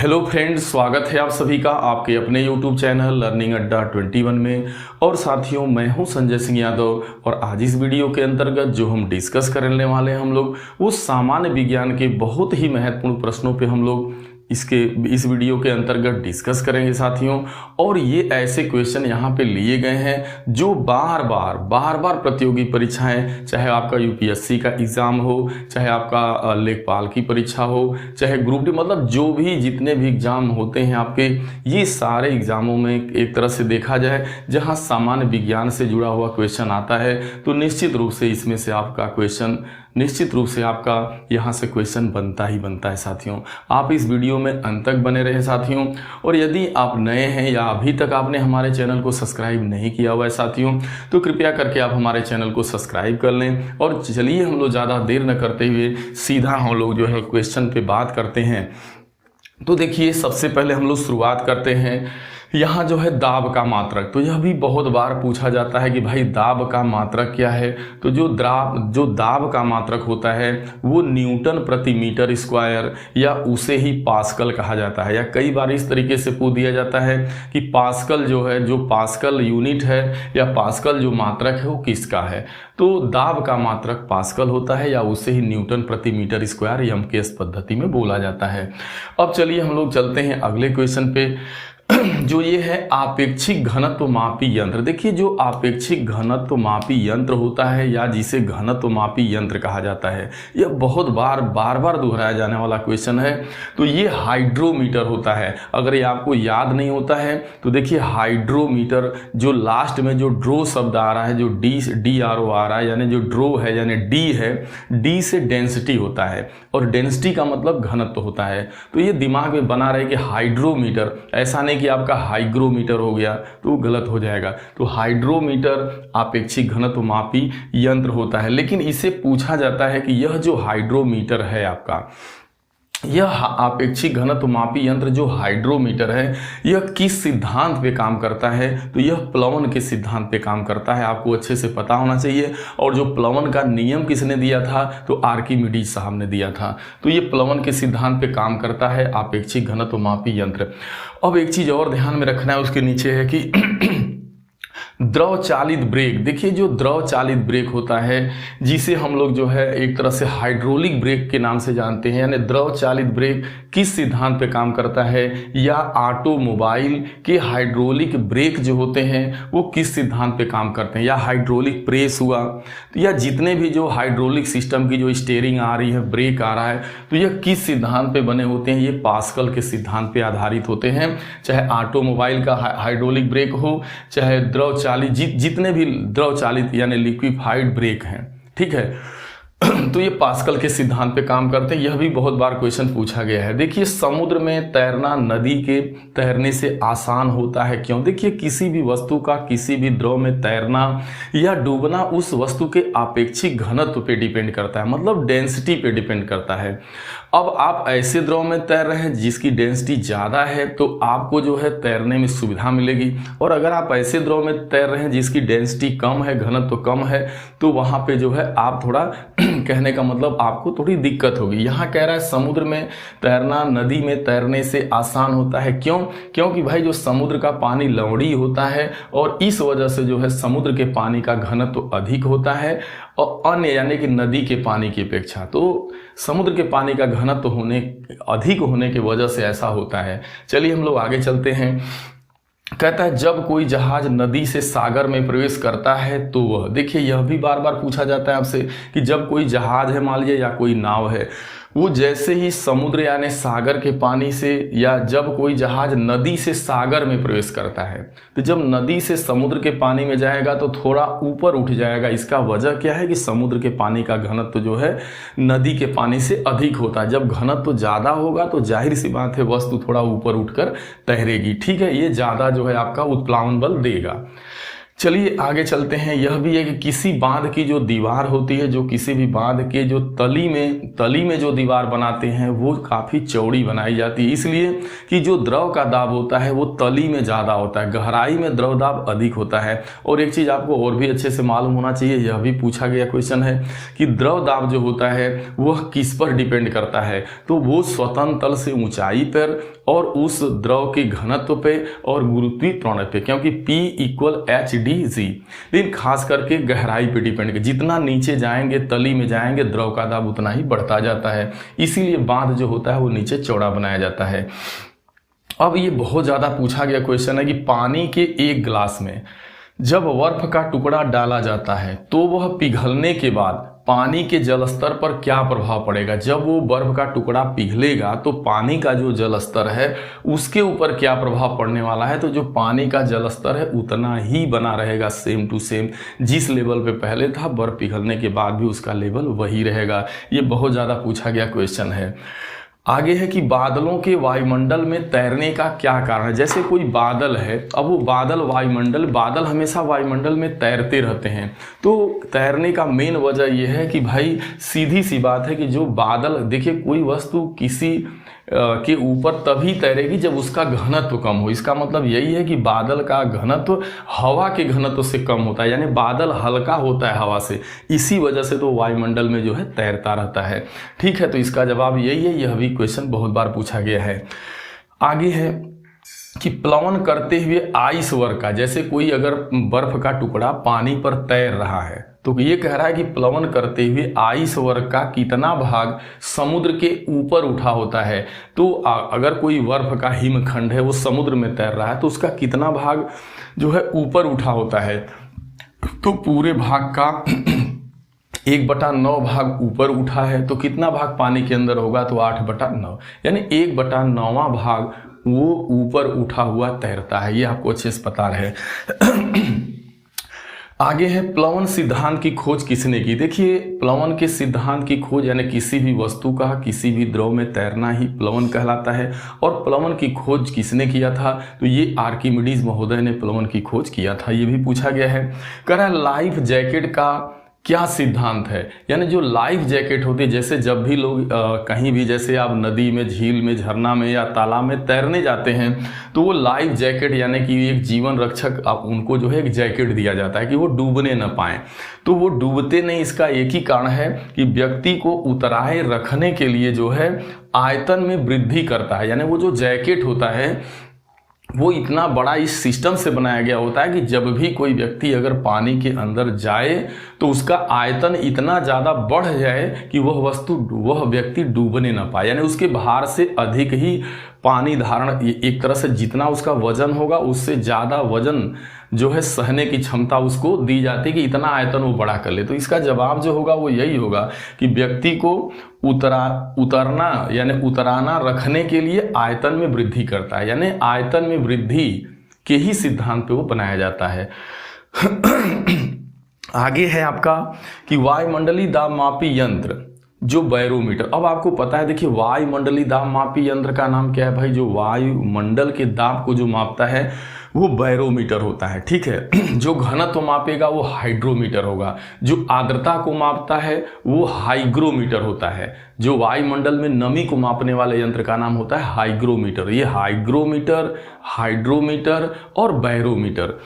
Hello friends, स्वागत है आप सभी का आपके अपने यूट्यूब चैनल लर्निंग अड्डा 21 में। और साथियों, मैं हूं संजय सिंह यादव और आज इस वीडियो के अंतर्गत जो हम डिस्कस करने वाले हैं हम लोग वो सामान्य विज्ञान के बहुत ही महत्वपूर्ण प्रश्नों पे हम लोग इस वीडियो के अंतर्गत डिस्कस करेंगे साथियों। और ये ऐसे क्वेश्चन यहाँ पे लिए गए हैं जो बार बार प्रतियोगी परीक्षाएं, चाहे आपका यूपीएससी का एग्ज़ाम हो, चाहे आपका लेखपाल की परीक्षा हो, चाहे ग्रुप डी, मतलब जो भी जितने भी एग्ज़ाम होते हैं आपके, ये सारे एग्ज़ामों में एक तरह से देखा जाए जहाँ सामान्य विज्ञान से जुड़ा हुआ क्वेश्चन आता है तो निश्चित रूप से इसमें से आपका क्वेश्चन यहाँ से क्वेश्चन बनता ही बनता है साथियों। आप इस वीडियो में अंत तक बने रहे साथियों। और यदि आप नए हैं या अभी तक आपने हमारे चैनल को सब्सक्राइब नहीं किया हुआ है साथियों, तो कृपया करके आप हमारे चैनल को सब्सक्राइब कर लें। और चलिए हम लोग ज़्यादा देर न करते हुए सीधा हम लोग जो है क्वेश्चन पे बात करते हैं। तो देखिए, सबसे पहले हम लोग शुरुआत करते हैं यहाँ जो है दाब का मात्रक। तो यह भी बहुत बार पूछा जाता है कि भाई दाब का मात्रक क्या है। तो जो दाब का मात्रक होता है वो न्यूटन प्रति मीटर स्क्वायर या उसे ही पास्कल कहा जाता है। या कई बार इस तरीके से पूछ दिया जाता है कि पास्कल जो है, जो पास्कल यूनिट है या पास्कल जो मात्रक है वो किसका है। तो दाब का मात्रक पास्कल होता है या उसे ही न्यूटन प्रति मीटर स्क्वायर यमकेश पद्धति में बोला जाता है। अब चलिए हम लोग चलते हैं अगले क्वेश्चन पे जो ये है आपेक्षिक घनत्व मापी यंत्र। देखिए, जो आपेक्षिक घनत्व मापी यंत्र होता है या जिसे घनत्व मापी यंत्र कहा जाता है, यह बहुत बार दोहराया जाने वाला क्वेश्चन है। तो ये हाइड्रोमीटर होता है। अगर ये आपको याद नहीं होता है तो देखिए, हाइड्रोमीटर जो लास्ट में जो ड्रो शब्द आ रहा है, जो डी आर ओ आ रहा है, यानी जो ड्रो है यानी डी है, डी से डेंसिटी होता है और डेंसिटी का मतलब घनत्व होता है। तो ये दिमाग में बना रहे कि हाइड्रोमीटर, ऐसा नहीं कि आपका हाइग्रोमीटर हो गया तो वो गलत हो जाएगा। तो हाइड्रोमीटर आपेक्षिक घनत्व मापी यंत्र होता है। लेकिन इसे पूछा जाता है कि यह जो हाइड्रोमीटर है आपका, यह आपेक्षिक घनत्व मापी यंत्र जो हाइड्रोमीटर है, यह किस सिद्धांत पे काम करता है। तो यह प्लवन के सिद्धांत पे काम करता है, आपको अच्छे से पता होना चाहिए। और जो प्लवन का नियम किसने दिया था, तो आर्किमिडीज साहब ने दिया था। तो ये प्लवन के सिद्धांत पे काम करता है आपेक्षिक घनत्व मापी यंत्र। अब एक चीज और ध्यान में रखना है, उसके नीचे है कि द्रव चालित ब्रेक। देखिए, जो द्रव चालित ब्रेक होता है जिसे हम लोग जो है एक तरह से हाइड्रोलिक ब्रेक के नाम से जानते हैं, यानी द्रव चालित ब्रेक किस सिद्धांत पे काम करता है, या ऑटोमोबाइल के हाइड्रोलिक ब्रेक जो होते हैं वो किस सिद्धांत पे काम करते हैं, या हाइड्रोलिक प्रेस हुआ, तो या जितने भी जो हाइड्रोलिक सिस्टम की जो स्टीयरिंग आ रही है, ब्रेक आ रहा है, तो यह किस सिद्धांत पे बने होते हैं, ये पास्कल के सिद्धांत पे आधारित होते हैं। चाहे ऑटोमोबाइल का हाइड्रोलिक ब्रेक हो, चाहे द्रव चालित, जितने भी द्रव चालित यानी लिक्विफाइड ब्रेक हैं, ठीक है, तो ये पास्कल के सिद्धांत पे काम करते हैं। यह भी बहुत बार क्वेश्चन पूछा गया है। देखिए, समुद्र में तैरना नदी के तैरने से आसान होता है, क्यों। देखिए, किसी भी वस्तु का किसी भी द्रव में तैरना या डूबना उस वस्तु के आपेक्षिक घनत्व पे डिपेंड करता है, मतलब डेंसिटी पे डिपेंड करता है। अब आप ऐसे द्रव में तैर रहे हैं जिसकी डेंसिटी ज़्यादा है तो आपको जो है तैरने में सुविधा मिलेगी। और अगर आप ऐसे द्रव में तैर रहे हैं जिसकी डेंसिटी कम है, घनत्व कम है, तो वहाँ पे जो है आप थोड़ा कहने का मतलब आपको थोड़ी दिक्कत होगी। यहाँ कह रहा है समुद्र में तैरना नदी में तैरने से आसान होता है, क्यों। क्योंकि भाई जो समुद्र का पानी लवणीय होता है और इस वजह से जो है समुद्र के पानी का घनत्व अधिक होता है और अन्य यानी कि नदी के पानी की अपेक्षा। तो समुद्र के पानी का घनत्व अधिक होने की वजह से ऐसा होता है। चलिए हम लोग आगे चलते हैं। कहता है जब कोई जहाज नदी से सागर में प्रवेश करता है तो वह, देखिए यह भी बार बार पूछा जाता है आपसे कि जब कोई जहाज है मान लीजिए या कोई नाव है, वो जैसे ही समुद्र यानी सागर के पानी से, या जब कोई जहाज नदी से सागर में प्रवेश करता है, तो जब नदी से समुद्र के पानी में जाएगा तो थोड़ा ऊपर उठ जाएगा। इसका वजह क्या है कि समुद्र के पानी का घनत्व जो है नदी के पानी से अधिक होता है। जब घनत्व ज़्यादा होगा तो जाहिर सी बात है वस्तु थोड़ा ऊपर उठकर तैरेगी, ठीक है, ये ज़्यादा जो है आपका उत्प्लावन बल देगा। चलिए आगे चलते हैं। यह भी है कि किसी बांध की जो दीवार होती है, जो किसी भी बांध के जो तली में जो दीवार बनाते हैं वो काफ़ी चौड़ी बनाई जाती है, इसलिए कि जो द्रव का दाब होता है वो तली में ज़्यादा होता है, गहराई में द्रव दाब अधिक होता है। और एक चीज़ आपको और भी अच्छे से मालूम होना चाहिए, यह भी पूछा गया क्वेश्चन है कि द्रव दाब जो होता है वह किस पर डिपेंड करता है, तो वो स्वतंत्र तल से ऊंचाई पर और उस द्रव के घनत्व पे और गुरुत्वीय त्वरण पे, क्योंकि P = hDg। लेकिन खास करके गहराई पे डिपेंड है, जितना नीचे जाएंगे, तली में जाएंगे, द्रव का दाब उतना ही बढ़ता जाता है, इसीलिए बांध जो होता है वो नीचे चौड़ा बनाया जाता है। अब ये बहुत ज़्यादा पूछा गया क्वेश्चन है कि पानी के एक गिलास में जब बर्फ का टुकड़ा डाला जाता है तो वह पिघलने के बाद पानी के जल स्तर पर क्या प्रभाव पड़ेगा। जब वो बर्फ का टुकड़ा पिघलेगा तो पानी का जो जल स्तर है उसके ऊपर क्या प्रभाव पड़ने वाला है। तो जो पानी का जल स्तर है उतना ही बना रहेगा, सेम टू सेम, जिस लेवल पे पहले था बर्फ पिघलने के बाद भी उसका लेवल वही रहेगा। ये बहुत ज़्यादा पूछा गया क्वेश्चन है। आगे है कि बादलों के वायुमंडल में तैरने का क्या कारण है। जैसे कोई बादल है, अब वो बादल हमेशा वायुमंडल में तैरते रहते हैं, तो तैरने का मेन वजह यह है कि भाई सीधी सी बात है कि जो बादल, देखिए कोई वस्तु किसी के ऊपर तभी तैरेगी जब उसका घनत्व कम हो। इसका मतलब यही है कि बादल का घनत्व हवा के घनत्व से कम होता है, यानी बादल हल्का होता है हवा से, इसी वजह से तो वायुमंडल में जो है तैरता रहता है। ठीक है, तो इसका जवाब यही है। यह भी क्वेश्चन बहुत बार पूछा गया है। आगे है कि प्लवन करते हुए आइस वर्ग का, जैसे कोई अगर बर्फ का टुकड़ा पानी पर तैर रहा है तो ये कह रहा है कि प्लवन करते हुए आइस वर्ग का कितना भाग समुद्र के ऊपर उठा होता है। तो अगर कोई बर्फ का हिमखंड है वो समुद्र में तैर रहा है तो उसका कितना भाग जो है ऊपर उठा होता है। तो पूरे भाग का 1/9 भाग ऊपर उठा है, तो कितना भाग पानी के अंदर होगा, तो 8/9, यानी 1/9वां भाग वो ऊपर उठा हुआ तैरता है। ये आपको अच्छे से पता रहे। आगे है प्लवन सिद्धांत की खोज किसने की। देखिए प्लवन के सिद्धांत की खोज यानी किसी भी वस्तु का किसी भी द्रव में तैरना ही प्लवन कहलाता है। और प्लवन की खोज किसने किया था, तो ये आर्किमिडीज महोदय ने प्लवन की खोज किया था। ये भी पूछा गया है। कह रहा है लाइफ जैकेट का क्या सिद्धांत है, यानी जो लाइफ जैकेट होती है, जैसे जब भी लोग कहीं भी, जैसे आप नदी में, झील में, झरना में या तालाब में तैरने जाते हैं तो वो लाइफ जैकेट यानी कि एक जीवन रक्षक, आप उनको जो है एक जैकेट दिया जाता है कि वो डूबने न पाएं। तो वो डूबते नहीं, इसका एक ही कारण है कि व्यक्ति को उतराए रखने के लिए जो है आयतन में वृद्धि करता है। यानी वो जो जैकेट होता है वो इतना बड़ा इस सिस्टम से बनाया गया होता है कि जब भी कोई व्यक्ति अगर पानी के अंदर जाए तो उसका आयतन इतना ज़्यादा बढ़ जाए कि वह व्यक्ति डूबने ना पाए, यानी उसके भार से अधिक ही पानी धारण, एक तरह से जितना उसका वजन होगा उससे ज़्यादा वजन जो है सहने की क्षमता उसको दी जाती है कि इतना आयतन वो बड़ा कर ले। तो इसका जवाब जो होगा वो यही होगा कि व्यक्ति को उतरना यानी उतराना रखने के लिए आयतन में वृद्धि करता है, यानी आयतन में वृद्धि के ही सिद्धांत पे वो बनाया जाता है। आगे है आपका कि वायुमंडलीय दाब मापी यंत्र जो बैरोमीटर। अब आपको पता है, देखिए वायुमंडलीय दाब मापी यंत्र का नाम क्या है भाई, जो वायुमंडल के दाब को जो मापता है वो बैरोमीटर होता है। ठीक है, जो घनत्व मापेगा वो हाइड्रोमीटर होगा, जो आर्द्रता को मापता है वो हाइग्रोमीटर होता है, जो वायुमंडल में नमी को मापने वाले यंत्र का नाम होता है हाइग्रोमीटर। ये हाइग्रोमीटर, हाइड्रोमीटर और बैरोमीटर।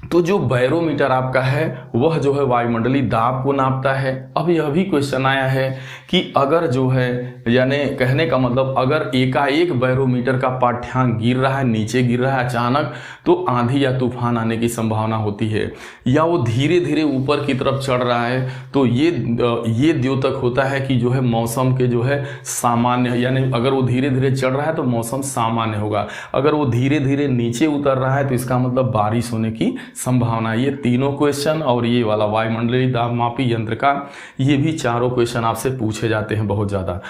तो जो बैरोमीटर आपका है वह जो है वायुमंडलीय दाब को नापता है। अब यह भी क्वेश्चन आया है कि अगर जो है, यानी कहने का मतलब अगर एकाएक बैरोमीटर का पाठ्यांक गिर रहा है, नीचे गिर रहा है अचानक, तो आंधी या तूफान आने की संभावना होती है, या वो धीरे धीरे ऊपर की तरफ चढ़ रहा है तो ये द्योतक होता है कि जो है मौसम के जो है सामान्य, यानी अगर वो धीरे धीरे चढ़ रहा है तो मौसम सामान्य होगा, अगर वो धीरे धीरे नीचे उतर रहा है तो इसका मतलब बारिश होने की संभावना। ये तीनों क्वेश्चन और ये वाला वायुमंडलीय दाब मापी यंत्र का, ये भी चारों क्वेश्चन आपसे पूछे जाते हैं बहुत ज़्यादा।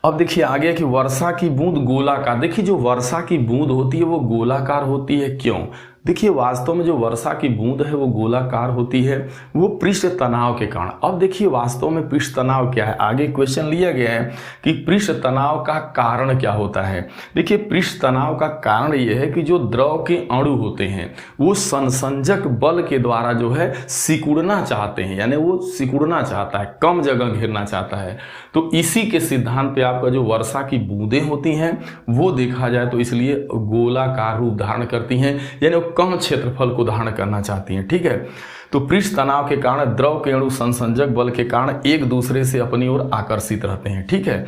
अब देखिए आगे कि वर्षा की बूंद गोलाकार। देखिए जो वर्षा की बूंद होती है वो गोलाकार होती है, क्यों? देखिए वास्तव में जो वर्षा की बूंद है वो गोलाकार होती है, वो पृष्ठ तनाव के कारण। अब देखिए वास्तव में पृष्ठ तनाव क्या है, आगे क्वेश्चन लिया गया है कि पृष्ठ तनाव का कारण क्या होता है। देखिए पृष्ठ तनाव का कारण ये है कि जो द्रव के अणु होते हैं वो संसंजक बल के द्वारा जो है सिकुड़ना चाहते हैं, यानी वो सिकुड़ना चाहता है, कम जगह घेरना चाहता है। तो इसी के सिद्धांत पे आपका जो वर्षा की बूंदें होती हैं वो देखा जाए तो इसलिए गोलाकार रूप धारण करती हैं, यानी कम क्षेत्रफल को धारण करना चाहती हैं। ठीक है, तो पृष्ठ तनाव के कारण द्रव के अणु संसंजक बल के कारण एक दूसरे से अपनी ओर आकर्षित रहते हैं। ठीक है,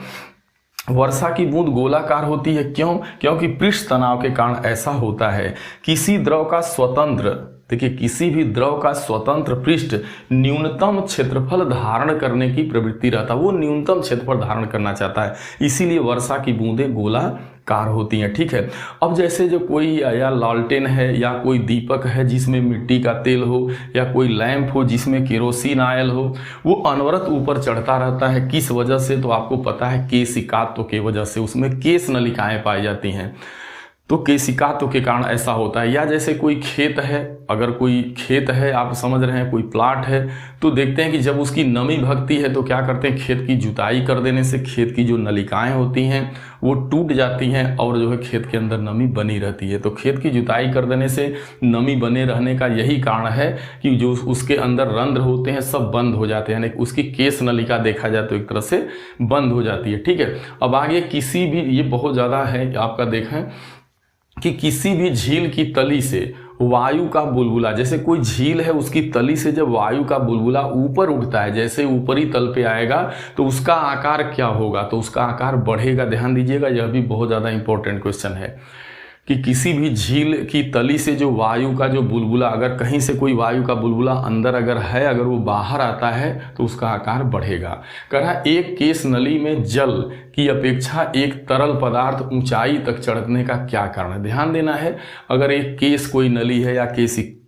वर्षा की बूंद गोलाकार होती है, क्यों? क्योंकि पृष्ठ तनाव के कारण ऐसा होता है। किसी द्रव का स्वतंत्र, देखिए किसी भी द्रव का स्वतंत्र पृष्ठ न्यूनतम क्षेत्रफल धारण करने की प्रवृत्ति रहता है, वो न्यूनतम क्षेत्रफल धारण करना चाहता है, इसीलिए वर्षा की बूंदें गोलाकार होती हैं। ठीक है, अब जैसे जो कोई या लालटेन है या कोई दीपक है जिसमें मिट्टी का तेल हो, या कोई लैंप हो जिसमें केरोसिन ऑयल हो, वो अनवरत ऊपर चढ़ता रहता है। किस वजह से? तो आपको पता है केशिकात्व की वजह से, उसमें केश नलिकाएं पाई जाती हैं, तो केशिकात्व के कारण ऐसा होता है। या जैसे कोई खेत है, अगर कोई खेत है, आप समझ रहे हैं कोई प्लाट है, तो देखते हैं कि जब उसकी नमी भगती है तो क्या करते हैं, खेत की जुताई कर देने से खेत की जो नलिकाएं होती हैं वो टूट जाती हैं और जो है खेत के अंदर नमी बनी रहती है। तो खेत की जुताई कर देने से नमी बने रहने का यही कारण है कि जो उसके अंदर रंध्र होते हैं सब बंद हो जाते हैं, यानी उसकी केश नलिका देखा जाए तो एक तरह से बंद हो जाती है। ठीक है, अब आगे किसी भी, ये बहुत ज़्यादा है आपका, देखें कि किसी भी झील की तली से वायु का बुलबुला, जैसे कोई झील है उसकी तली से जब वायु का बुलबुला ऊपर उठता है, जैसे ऊपरी तल पे आएगा तो उसका आकार क्या होगा, तो उसका आकार बढ़ेगा। ध्यान दीजिएगा, यह भी बहुत ज़्यादा इंपॉर्टेंट क्वेश्चन है कि किसी भी झील की तली से जो वायु का जो बुलबुला, अगर कहीं से कोई वायु का बुलबुला अंदर अगर है, अगर वो बाहर आता है तो उसका आकार बढ़ेगा। कह रहा एक केश नली में जल की अपेक्षा एक तरल पदार्थ ऊंचाई तक चढ़ने का क्या कारण है? ध्यान देना है, अगर एक केश कोई नली है या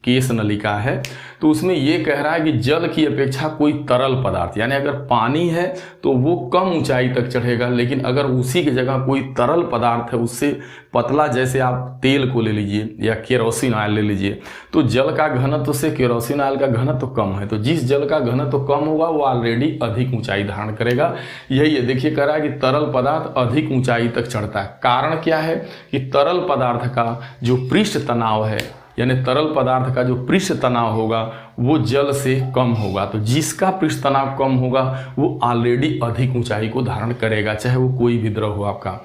केश नलिका है तो उसमें ये कह रहा है कि जल की अपेक्षा कोई तरल पदार्थ, यानी अगर पानी है तो वो कम ऊंचाई तक चढ़ेगा, लेकिन अगर उसी की जगह कोई तरल पदार्थ है उससे पतला, जैसे आप तेल को ले लीजिए या केरोसिन ऑयल ले लीजिए, तो जल का घनत्व से केरोसिन ऑयल का घनत्व कम है, तो जिस जल का घनत्व कम होगा वो ऑलरेडी अधिक ऊंचाई धारण करेगा। यही है, देखिए कह रहा है कि तरल पदार्थ अधिक ऊंचाई तक चढ़ता है। कारण क्या है कि तरल पदार्थ का जो पृष्ठ तनाव है, यानी तरल पदार्थ का जो पृष्ठ तनाव होगा वो जल से कम होगा, तो जिसका पृष्ठ तनाव कम होगा वो ऑलरेडी अधिक ऊंचाई को धारण करेगा, चाहे वो कोई भी द्रव हो आपका।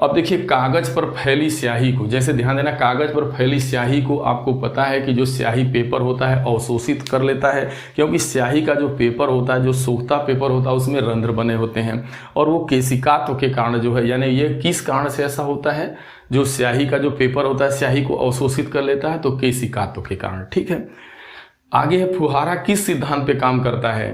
अब देखिए कागज पर फैली स्याही को, जैसे ध्यान देना, कागज पर फैली स्याही को आपको पता है कि जो स्याही पेपर होता है अवशोषित कर लेता है, क्योंकि स्याही का जो पेपर होता है, जो सूखता पेपर होता है, उसमें रंध्र बने होते हैं और वो केशिकात्व के कारण जो है, यानी ये किस कारण से ऐसा होता है, जो स्याही का जो पेपर होता है स्याही को अवशोषित कर लेता है, तो केशिकात्व के कारण। ठीक है, आगे है फुहारा किस सिद्धांत पे काम करता है?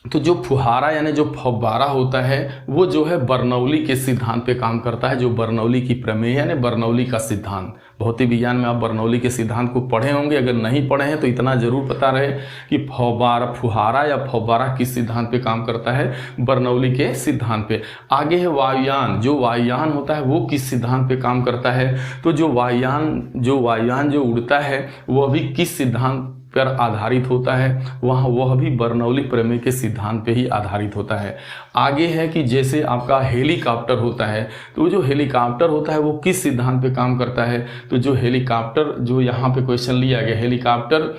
तो जो फुहारा यानी जो फव्वारा होता है वो जो है बर्नौली के सिद्धांत पे काम करता है, जो बर्नौली की प्रमेय यानी बर्नौली का सिद्धांत। भौतिक विज्ञान में आप बर्नौली के सिद्धांत को पढ़े होंगे, अगर नहीं पढ़े हैं तो इतना जरूर पता रहे कि फुहारा या फव्वारा किस सिद्धांत पे काम करता है, बर्नौली के सिद्धांत पे। आगे है वायुयान, जो वायुयान होता है वो किस सिद्धांत पे काम करता है? तो जो वायुयान जो उड़ता है वो भी किस सिद्धांत पर आधारित होता है? वह भी बर्नौली प्रमेय के सिद्धांत पे ही आधारित होता है। आगे है कि जैसे आपका हेलीकॉप्टर होता है, तो जो हेलीकॉप्टर होता है वो किस सिद्धांत पे काम करता है? तो जो हेलीकॉप्टर, जो यहाँ पे क्वेश्चन लिया गया, हेलीकॉप्टर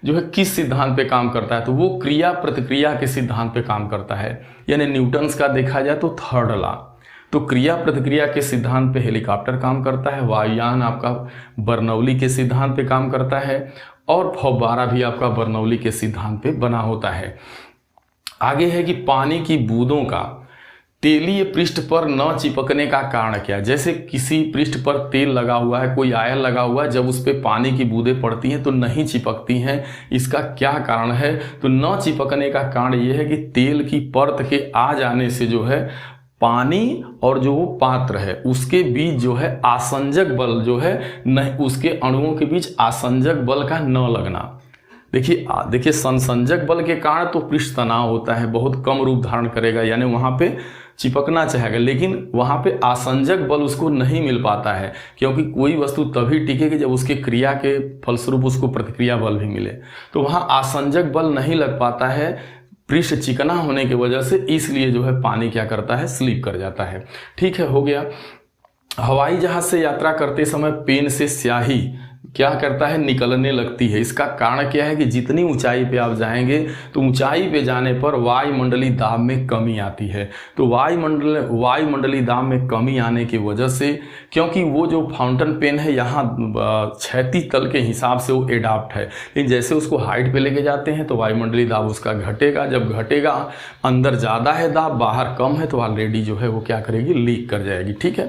जो है किस सिद्धांत पे काम करता है? तो वो क्रिया प्रतिक्रिया के सिद्धांत पे काम करता है, यानी न्यूटन्स का देखा जाए तो थर्ड लॉ। तो क्रिया प्रतिक्रिया के सिद्धांत पे हेलीकॉप्टर काम करता है, वायुयान आपका बर्नौली के सिद्धांत पे काम करता है, और फव्वारा भी आपका बर्नौली के सिद्धांत पे बना होता है। आगे है कि पानी की बूंदों का तेलीय पृष्ठ पर न चिपकने का कारण क्या? जैसे किसी पृष्ठ पर तेल लगा हुआ है, कोई आयल लगा हुआ है, जब उस पर पानी की बूंदें पड़ती हैं तो नहीं चिपकती हैं, इसका क्या कारण है? तो न चिपकने का कारण यह है कि तेल की परत के आ जाने से जो है पानी और जो वो पात्र है उसके बीच जो है आसंजक बल जो है नहीं, उसके अणुओं के बीच आसंजक बल का न लगना। देखिए संसंजक बल के कारण तो पृष्ठ तनाव होता है, बहुत कम रूप धारण करेगा, यानी वहां पे चिपकना चाहेगा, लेकिन वहां पे आसंजक बल उसको नहीं मिल पाता है, क्योंकि कोई वस्तु तभी टिकेगी जब उसके क्रिया के फलस्वरूप उसको प्रतिक्रिया बल भी मिले। तो वहां आसंजक बल नहीं लग पाता है पृष्ठ चिकना होने की वजह से, इसलिए जो है पानी क्या करता है, स्लिप कर जाता है। ठीक है, हो गया। हवाई जहाज से यात्रा करते समय पेन से स्याही क्या करता है, निकलने लगती है। इसका कारण क्या है कि जितनी ऊंचाई पे आप जाएंगे तो ऊंचाई पे जाने पर वायुमंडलीय दाब में कमी आती है। तो वायुमंडलीय दाब में कमी आने की वजह से, क्योंकि वो जो फाउंटेन पेन है यहाँ क्षैतिज तल के हिसाब से वो एडाप्ट है, लेकिन जैसे उसको हाइट पे लेके जाते हैं तो वायुमंडलीय दाब उसका घटेगा। जब घटेगा, अंदर ज़्यादा है दाब, बाहर कम है, तो ऑलरेडी जो है वो क्या करेगी, लीक कर जाएगी। ठीक है।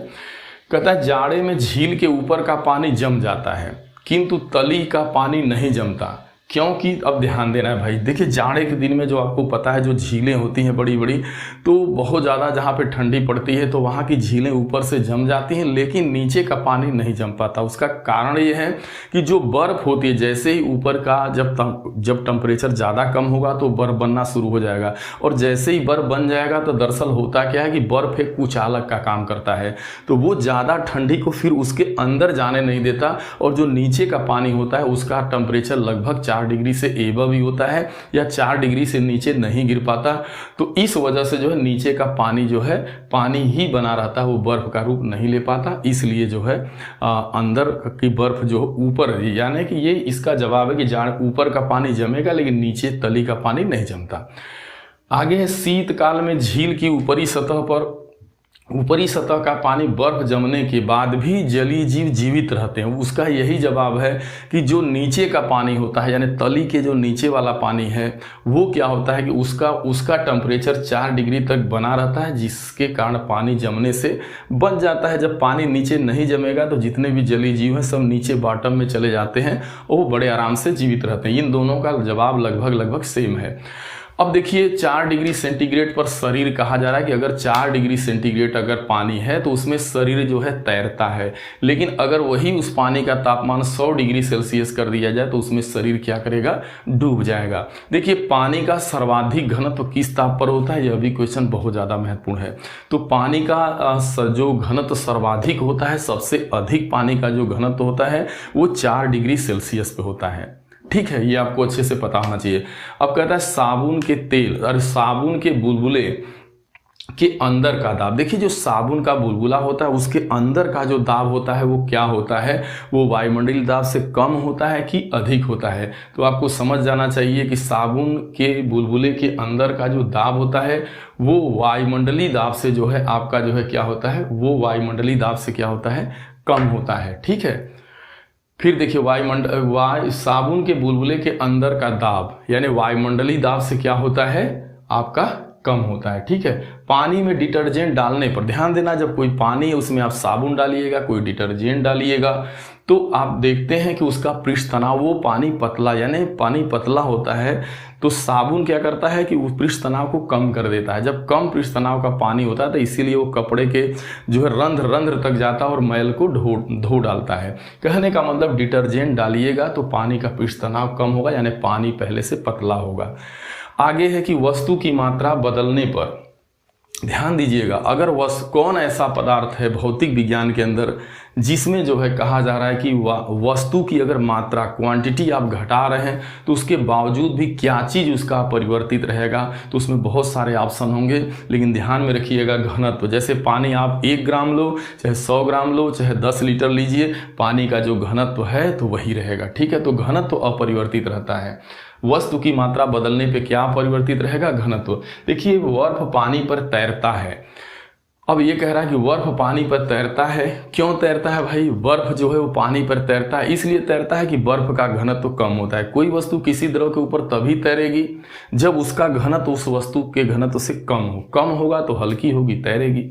कहता है जाड़े में झील के ऊपर का पानी जम जाता है किंतु तली का पानी नहीं जमता, क्योंकि अब ध्यान देना है भाई। देखिए जाड़े के दिन में जो आपको पता है जो झीलें होती हैं बड़ी बड़ी, तो बहुत ज़्यादा जहाँ पे ठंडी पड़ती है तो वहाँ की झीलें ऊपर से जम जाती हैं, लेकिन नीचे का पानी नहीं जम पाता। उसका कारण ये है कि जो बर्फ़ होती है, जैसे ही ऊपर का जब टेम्परेचर ज़्यादा कम होगा तो बर्फ़ बनना शुरू हो जाएगा, और जैसे ही बर्फ़ बन जाएगा तो दरअसल होता क्या है कि बर्फ़ एक कुचालक का काम करता है, तो वो ज़्यादा ठंडी को फिर उसके अंदर जाने नहीं देता, और जो नीचे का पानी होता है उसका टेम्परेचर लगभग 4 डिग्री से एबव ही होता है, या 4 डिग्री से नीचे नहीं गिर पाता। तो इस वजह से जो है नीचे का पानी जो है पानी ही बना रहता है, वो बर्फ का रूप नहीं ले पाता। इसलिए जो है अंदर की बर्फ जो ऊपर, यानी कि ये इसका जवाब है कि जाड़ ऊपर का पानी जमेगा लेकिन नीचे तली का पानी नहीं जमता। आगे है शीतकाल में झील की ऊपरी सतह का पानी बर्फ जमने के बाद भी जलीय जीव जीवित रहते हैं। उसका यही जवाब है कि जो नीचे का पानी होता है, यानी तली के जो नीचे वाला पानी है, वो क्या होता है कि उसका टेम्परेचर 4 डिग्री तक बना रहता है, जिसके कारण पानी जमने से बच जाता है। जब पानी नीचे नहीं जमेगा तो जितने भी जलीय जीव हैं सब नीचे बॉटम में चले जाते हैं और वो बड़े आराम से जीवित रहते हैं। इन दोनों का जवाब लगभग सेम है। अब देखिए 4 डिग्री सेंटीग्रेड पर शरीर कहा जा रहा है कि अगर 4 डिग्री सेंटीग्रेड अगर पानी है तो उसमें शरीर जो है तैरता है, लेकिन अगर वही उस पानी का तापमान 100 डिग्री सेल्सियस कर दिया जाए तो उसमें शरीर क्या करेगा, डूब जाएगा। देखिए पानी का सर्वाधिक घनत्व किस ताप पर होता है, यह भी क्वेश्चन बहुत ज़्यादा महत्वपूर्ण है। तो पानी का जो घनत्व सर्वाधिक होता है, सबसे अधिक पानी का जो घनत्व होता है वो 4 डिग्री सेल्सियस पे होता है। ठीक है, ये आपको अच्छे से पता होना चाहिए। अब कहता है साबुन के तेल और साबुन के बुलबुले के अंदर का दाब। देखिए जो साबुन का बुलबुला होता है उसके अंदर का जो दाब होता है वो क्या होता है, वो वायुमंडलीय दाब से कम होता है कि अधिक होता है। तो आपको समझ जाना चाहिए कि साबुन के बुलबुले के अंदर का जो दाब होता है वो वायुमंडलीय दाब से जो है आपका जो है क्या होता है, वो वायुमंडलीय दाब से क्या होता है, कम होता है। ठीक है। फिर देखिए साबुन के बुलबुले के अंदर का दाब यानी वायुमंडलीय दाब से क्या होता है, आपका कम होता है। ठीक है। पानी में डिटर्जेंट डालने पर ध्यान देना, जब कोई पानी है उसमें आप साबुन डालिएगा, कोई डिटर्जेंट डालिएगा, तो आप देखते हैं कि उसका पृष्ठ तनाव, वो पानी पतला यानी पानी पतला होता है तो साबुन क्या करता है कि उस पृष्ठ तनाव को कम कर देता है। जब कम पृष्ठ तनाव का पानी होता है तो इसीलिए वो कपड़े के जो है रंध्र तक जाता है और मैल को धो डालता है। कहने का मतलब डिटर्जेंट डालिएगा तो पानी का पृष्ठ तनाव कम होगा, यानी पानी पहले से पतला होगा। आगे है कि वस्तु की मात्रा बदलने पर ध्यान दीजिएगा। अगर कौन ऐसा पदार्थ है भौतिक विज्ञान के अंदर जिसमें जो है कहा जा रहा है कि वस्तु की अगर मात्रा क्वांटिटी आप घटा रहे हैं तो उसके बावजूद भी क्या चीज़ उसका परिवर्तित रहेगा, तो उसमें बहुत सारे ऑप्शन होंगे, लेकिन ध्यान में रखिएगा घनत्व। जैसे पानी आप 1 ग्राम लो, चाहे 100 ग्राम लो, चाहे 10 लीटर लीजिए, पानी का जो घनत्व है तो वही रहेगा। ठीक है। तो घनत्व अपरिवर्तित रहता है। वस्तु की मात्रा बदलने पे क्या परिवर्तित रहेगा, घनत्व। देखिए बर्फ पानी पर तैरता है। अब ये कह रहा है कि बर्फ पानी पर तैरता है। क्यों तैरता है भाई, बर्फ जो है वो पानी पर तैरता है, इसलिए तैरता है कि बर्फ का घनत्व कम होता है। कोई वस्तु किसी द्रव के ऊपर तभी तैरेगी जब उसका घनत्व उस वस्तु के घनत्व से कम होगा तो हल्की होगी, तैरेगी।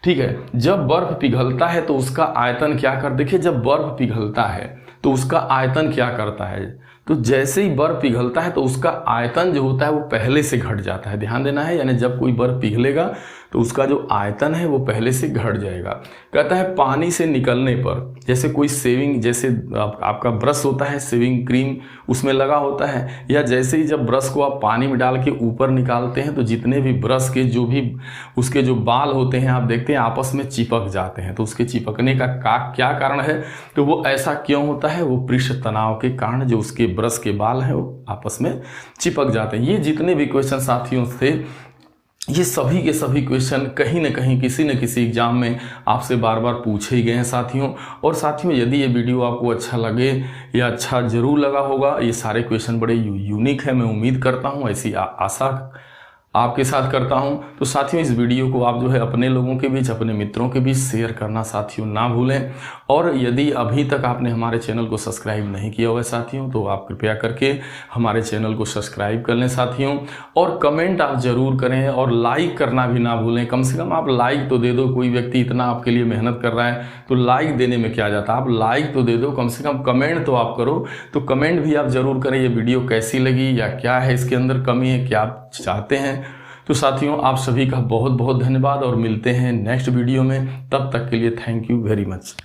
ठीक है। जब बर्फ पिघलता है तो उसका आयतन क्या कर, देखिए जब बर्फ पिघलता है तो उसका आयतन क्या करता है, तो जैसे ही बर्फ पिघलता है तो उसका आयतन जो होता है वो पहले से घट जाता है। ध्यान देना है, यानी जब कोई बर्फ पिघलेगा तो उसका जो आयतन है वो पहले से घट जाएगा। कहता है पानी से निकलने पर, जैसे कोई सेविंग, जैसे आपका ब्रश होता है, सेविंग क्रीम उसमें लगा होता है, या जैसे ही जब ब्रश को आप पानी में डाल के ऊपर निकालते हैं तो जितने भी ब्रश के जो भी उसके जो बाल होते हैं आप देखते हैं आपस में चिपक जाते हैं। तो उसके चिपकने का क्या कारण है, तो वो ऐसा क्यों होता है, वो पृष्ठ तनाव के कारण जो उसके ब्रश के बाल हैं वो आपस में चिपक जाते हैं। ये जितने भी क्वेश्चन साथियों थे ये सभी के सभी क्वेश्चन कहीं ना कहीं किसी न किसी एग्जाम में आपसे बार बार पूछे ही गए हैं साथियों। और साथियों, यदि ये वीडियो आपको अच्छा लगे या अच्छा ज़रूर लगा होगा, ये सारे क्वेश्चन बड़े यूनिक है, मैं उम्मीद करता हूँ, ऐसी आशा आपके साथ करता हूं। तो साथियों, इस वीडियो को आप जो है अपने लोगों के बीच, अपने मित्रों के बीच शेयर करना साथियों ना भूलें। और यदि अभी तक आपने हमारे चैनल को सब्सक्राइब नहीं किया हुआ है साथियों, तो आप कृपया करके हमारे चैनल को सब्सक्राइब कर लें साथियों। और कमेंट आप ज़रूर करें और लाइक करना भी ना भूलें। कम से कम आप लाइक तो दे दो, कोई व्यक्ति इतना आपके लिए मेहनत कर रहा है तो लाइक देने में क्या जाता है, आप लाइक तो दे दो, कम से कम कमेंट तो आप करो। तो कमेंट भी आप ज़रूर करें, ये वीडियो कैसी लगी या क्या है इसके अंदर कमी है, क्या आप चाहते हैं। तो साथियों, आप सभी का बहुत बहुत धन्यवाद और मिलते हैं नेक्स्ट वीडियो में। तब तक के लिए थैंक यू वेरी मच।